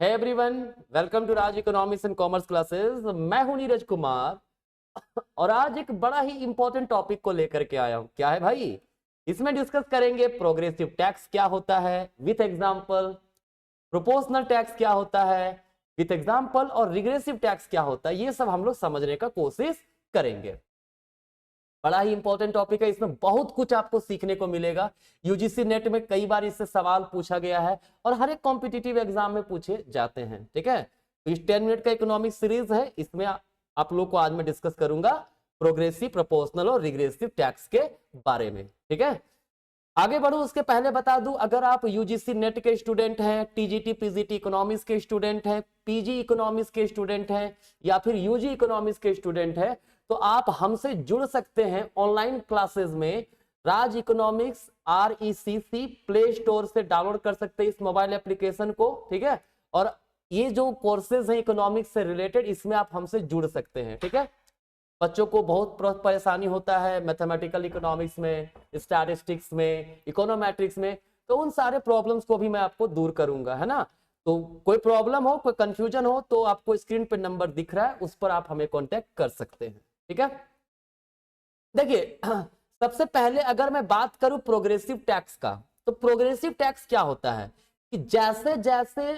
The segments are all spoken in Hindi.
Hey everyone, welcome to Raj economics and commerce classes. मैं हूं नीरज कुमार और आज एक बड़ा ही इंपॉर्टेंट टॉपिक को लेकर के आया हूं। क्या है भाई? इसमें डिस्कस करेंगे प्रोग्रेसिव टैक्स क्या होता है विथ एग्जांपल, प्रोपोर्शनल टैक्स क्या होता है विथ एग्जांपल और रिग्रेसिव टैक्स क्या होता है। ये सब हम लोग समझने का कोशिश करेंगे। बड़ा ही इंपॉर्टेंट टॉपिक है, इसमें बहुत कुछ आपको सीखने को मिलेगा। यूजीसी नेट में कई बार इससे सवाल पूछा गया है और हर एक कॉम्पिटिटिव एग्जाम में पूछे जाते हैं। ठीक है, तो इस 10 मिनट का इकोनॉमिक सीरीज है, इसमें आप लोग को आज मैं डिस्कस करूंगा प्रोग्रेसिव, प्रोपोर्शनल और रिग्रेसिव टैक्स के बारे में। ठीक है, आगे बढ़ूं उसके पहले बता दूं, अगर आप यूजीसी नेट के स्टूडेंट हैं, टीजीटी पीजीटी इकोनॉमिक्स के स्टूडेंट हैं, पीजी इकोनॉमिक्स के स्टूडेंट हैं या फिर यूजी इकोनॉमिक्स के स्टूडेंट हैं, तो आप हमसे जुड़ सकते हैं ऑनलाइन क्लासेस में। राज इकोनॉमिक्स RECC प्ले स्टोर से डाउनलोड कर सकते हैं इस मोबाइल एप्लीकेशन को। ठीक है, और ये जो कोर्सेज हैं इकोनॉमिक्स से रिलेटेड, इसमें आप हमसे जुड़ सकते हैं। ठीक है, बच्चों को बहुत परेशानी होता है मैथमेटिकल इकोनॉमिक्स में, स्टैटिस्टिक्स में, इकोनोमेट्रिक्स में, तो उन सारे प्रॉब्लम्स को भी मैं आपको दूर करूंगा, है ना। तो कोई प्रॉब्लम हो, कोई कंफ्यूजन हो, तो आपको स्क्रीन पे नंबर दिख रहा है, उस पर आप हमें कांटेक्ट कर सकते हैं। ठीक है, देखिए सबसे पहले अगर मैं बात करूं प्रोग्रेसिव टैक्स का, तो प्रोग्रेसिव टैक्स क्या होता है कि जैसे जैसे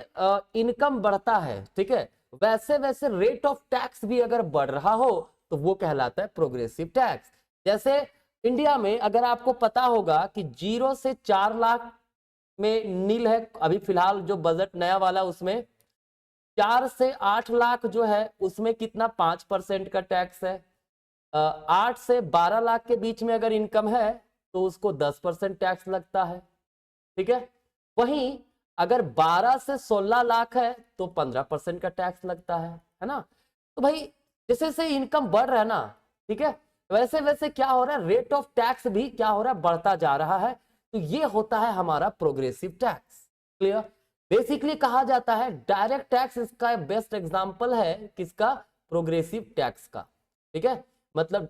इनकम बढ़ता है, ठीक है, वैसे वैसे रेट ऑफ टैक्स भी अगर बढ़ रहा हो तो वो कहलाता है प्रोग्रेसिव टैक्स। जैसे इंडिया में अगर आपको पता होगा कि 0 से 4 लाख में नील है अभी फिलहाल जो बजट नया वाला, उसमें 4 से 8 लाख जो है उसमें कितना 5% का टैक्स है। 8 से 12 लाख के बीच में अगर इनकम है तो उसको 10% टैक्स लगता है। ठीक है, वहीं अगर 12 से 16 लाख है तो 15% का टैक्स लगता है ना। तो भाई जैसे जैसे इनकम बढ़ रहा है ना, ठीक है, वैसे वैसे क्या हो रहा है, रेट ऑफ टैक्स भी क्या हो रहा है, बढ़ता जा रहा है। तो ये होता है हमारा प्रोग्रेसिव टैक्स। क्लियर? बेसिकली कहा जाता है डायरेक्ट टैक्स इसका बेस्ट एग्जांपल है, किसका? प्रोग्रेसिव टैक्स का। ठीक है, मतलब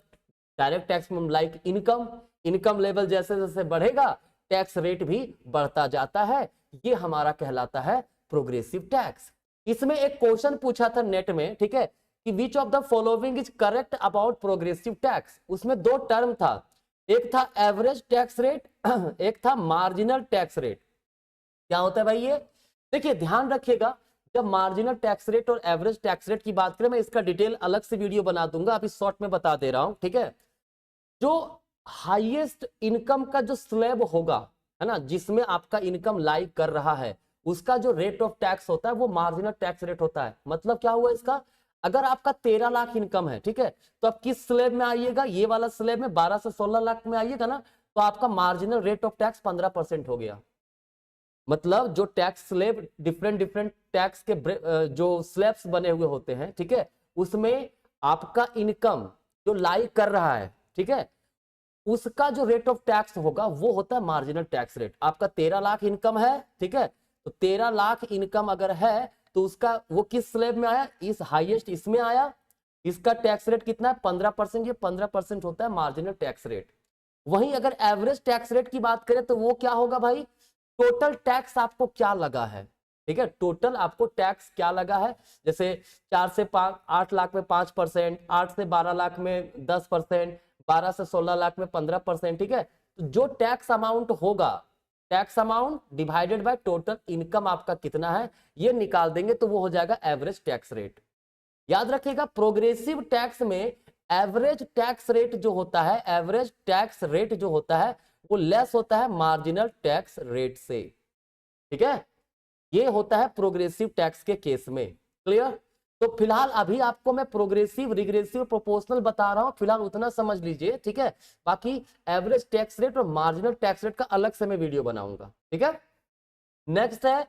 डायरेक्ट टैक्स में लाइक इनकम लेवल जैसे जैसे बढ़ेगा टैक्स रेट भी बढ़ता जाता है। ये हमारा कहलाता है प्रोग्रेसिव टैक्स। इसमें एक क्वेश्चन पूछा था नेट में, ठीक है, कि which of the following is correct about progressive tax. उसमें दो टर्म था, एक था एवरेज टैक्स रेट एक था मार्जिनल टैक्स रेट। क्या होता है भाई ये? देखिए ध्यान रखिएगा, जब मार्जिनल टैक्स रेट और एवरेज टैक्स रेट की बात करें, मैं इसका डिटेल अलग से वीडियो बना दूंगा, अभी शॉर्ट में बता दे रहा हूं। ठीक है, जो हाईएस्ट इनकम का जो स्लैब होगा, है ना, जिसमें आपका इनकम लाई कर रहा है, उसका जो रेट ऑफ टैक्स होता है वो मार्जिनल टैक्स रेट होता है। मतलब क्या हुआ इसका, अगर आपका 13 लाख इनकम है, ठीक है, तो आप किस स्लैब में आइएगा, ये वाला स्लैब में 12 से 16 लाख में आइएगा ना, तो आपका मार्जिनल रेट ऑफ टैक्स 15% हो गया। मतलब जो tax slab different different tax के जो स्लैब्स बने हुए होते हैं, ठीक है, उसमें आपका इनकम जो लाई कर रहा है, ठीक है, उसका जो रेट ऑफ टैक्स होगा वो होता है मार्जिनल टैक्स रेट। आपका 13 लाख इनकम है, ठीक है, तो 13 लाख इनकम अगर है तो उसका वो किस स्लैब में आया, इस हाईएस्ट इसमें आया। इसका टैक्स रेट कितना है? 15%। ये 15% होता है मार्जिनल टैक्स रेट। वहीं अगर एवरेज टैक्स रेट की बात करें तो वो क्या होगा भाई, टोटल टैक्स आपको क्या लगा है। ठीक है, टोटल आपको टैक्स क्या लगा है, जैसे 4 से 8 लाख में 5%, 8 से 12 लाख में 10%, 12 से 16 लाख में 15%। ठीक है, तो जो टैक्स अमाउंट होगा, tax amount divided by total income आपका कितना है, ये निकाल देंगे तो वो हो जाएगा एवरेज टैक्स रेट। याद रखिएगा प्रोग्रेसिव टैक्स में एवरेज टैक्स रेट जो होता है, एवरेज टैक्स रेट जो होता है वो लेस होता है मार्जिनल टैक्स रेट से। ठीक है, ये होता है प्रोग्रेसिव टैक्स के केस में। क्लियर? तो फिलहाल अभी आपको मैं प्रोग्रेसिव, रिग्रेसिव, प्रोपोर्शनल बता रहा हूं, फिलहाल उतना समझ लीजिए। ठीक है, बाकी एवरेज टैक्स रेट और मार्जिनल टैक्स रेट का अलग से मैं वीडियो बनाऊंगा। ठीक है, नेक्स्ट है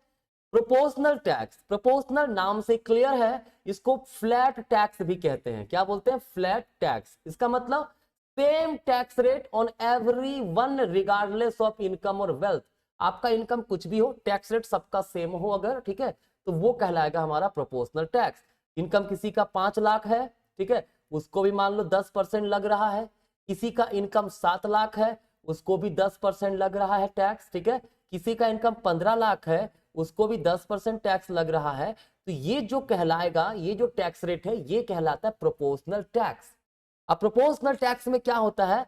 प्रोपोर्शनल टैक्स। प्रोपोर्शनल नाम से क्लियर है, इसको फ्लैट टैक्स भी कहते हैं। क्या बोलते हैं? Flat tax. इसका मतलब same tax rate on every one regardless of income और वेल्थ। आपका इनकम कुछ भी हो, टैक्स रेट सबका सेम हो अगर, ठीक है, तो वो कहलाएगा हमारा प्रोपोर्शनल टैक्स। इनकम किसी का 5 लाख है, ठीक है, उसको भी मान लो 10% लग रहा है। किसी का इनकम 7 लाख है, उसको भी 10% लग रहा है टैक्स। ठीक है, किसी का इनकम 15 लाख है, उसको भी 10% टैक्स लग रहा है, तो ये जो कहलाएगा, ये जो टैक्स रेट है ये कहलाता है प्रोपोर्शनल टैक्स। अब प्रोपोर्शनल टैक्स में क्या होता है,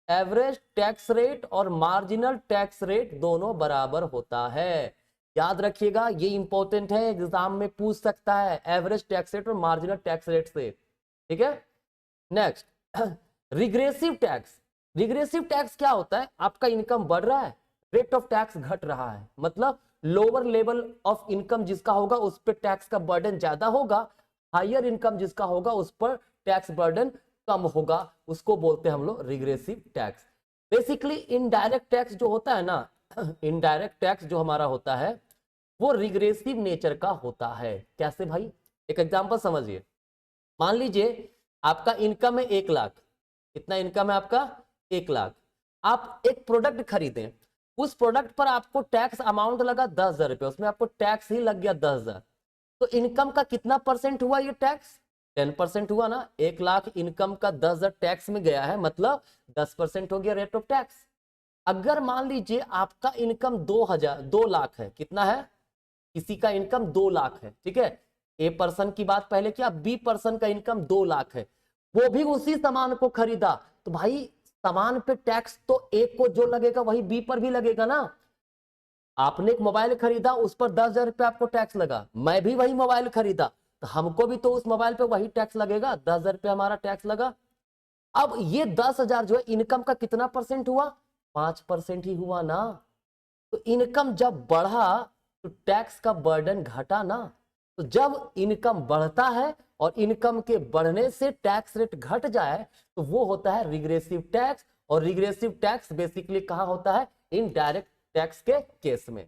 एवरेज टैक्स रेट और मार्जिनल टैक्स रेट दोनों बराबर होता है। याद रखिएगा, ये इंपॉर्टेंट है, एग्जाम में पूछ सकता है एवरेज टैक्स रेट और मार्जिनल टैक्स रेट से, ठीक है। Next regressive tax. Regressive tax क्या होता है, आपका इनकम बढ़ रहा है, रेट ऑफ टैक्स घट रहा है, मतलब लोअर लेवल ऑफ इनकम जिसका होगा उस पर टैक्स का बर्डन ज्यादा होगा, हायर इनकम जिसका होगा उस पर टैक्स बर्डन कम होगा, उसको बोलते हैं हम लोग regressive tax. Basically indirect tax जो होता है ना, इनडायरेक्ट टैक्स जो हमारा होता है वो रिग्रेसिव नेचर का होता है। कैसे भाई, एक एग्जांपल समझिए। मान लीजिए आपका इनकम है 1 लाख, कितना इनकम है आपका 1 लाख, आप एक प्रोडक्ट खरीदें, उस प्रोडक्ट पर आपको टैक्स अमाउंट लगा 10,000 रुपये, उसमें आपको टैक्स ही लग गया 10,000, तो इनकम का कितना परसेंट हुआ ये टैक्स, 10% हुआ ना। 1 लाख इनकम का 10,000 टैक्स में गया है, मतलब 10% हो गया रेट ऑफ टैक्स। अगर मान लीजिए आपका इनकम 2 लाख है, कितना है, किसी का इनकम 2 लाख है, ठीक है, ए पर्सन की बात पहले किया, बी पर्सन का इनकम 2 लाख है, वो भी उसी सामान को खरीदा, तो भाई सामान पे टैक्स तो ए को जो लगेगा वही बी पर भी लगेगा ना। आपने एक मोबाइल खरीदा, उस पर 10,000 रुपये आपको टैक्स लगा, मैं भी वही मोबाइल खरीदा, तो हमको भी तो उस मोबाइल पे वही टैक्स लगेगा, 10,000 रुपये हमारा टैक्स लगा। अब ये 10,000 जो है इनकम का कितना परसेंट हुआ, 5% ही हुआ ना। तो इनकम जब बढ़ा तो टैक्स का बर्डन घटा ना। तो जब इनकम बढ़ता है और इनकम के बढ़ने से टैक्स रेट घट जाए तो वो होता है रिग्रेसिव टैक्स। और रिग्रेसिव टैक्स बेसिकली कहां होता है, इनडायरेक्ट टैक्स के केस में,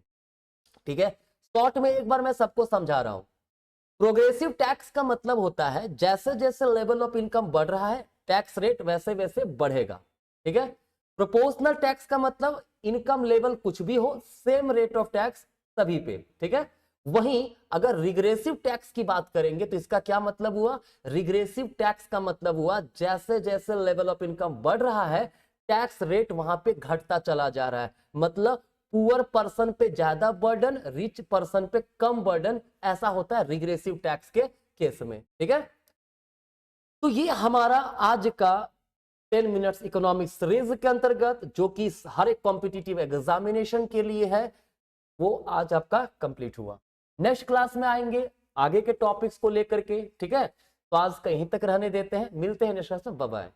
ठीक है। शॉर्ट में एक बार मैं सबको समझा रहा हूं। प्रोग्रेसिव टैक्स का मतलब होता है जैसे जैसे लेवल ऑफ इनकम बढ़ रहा है टैक्स रेट वैसे वैसे बढ़ेगा, ठीक है। प्रोपोर्शनल टैक्स का मतलब इनकम लेवल कुछ भी हो सेम रेट ऑफ टैक्स सभी पे, ठीक है। वहीं अगर रिग्रेसिव टैक्स की बात करेंगे तो इसका क्या मतलब हुआ, रिग्रेसिव टैक्स का मतलब हुआ जैसे जैसे लेवल ऑफ इनकम बढ़ रहा है टैक्स रेट वहां पे घटता चला जा रहा है, मतलब पुअर पर्सन पे ज्यादा बर्डन, रिच पर्सन पे कम बर्डन, ऐसा होता है रिग्रेसिव टैक्स के केस में, ठीक है। तो ये हमारा आज का 10 मिनट्स इकोनॉमिक्स सीरीज के अंतर्गत जो कि हर एक कॉम्पिटिटिव एग्जामिनेशन के लिए है वो आज आपका कंप्लीट हुआ। नेक्स्ट क्लास में आएंगे आगे के टॉपिक्स को लेकर के, ठीक है। तो आज कहीं तक रहने देते हैं, मिलते हैं नेक्स्ट क्लास में, बाय बाय।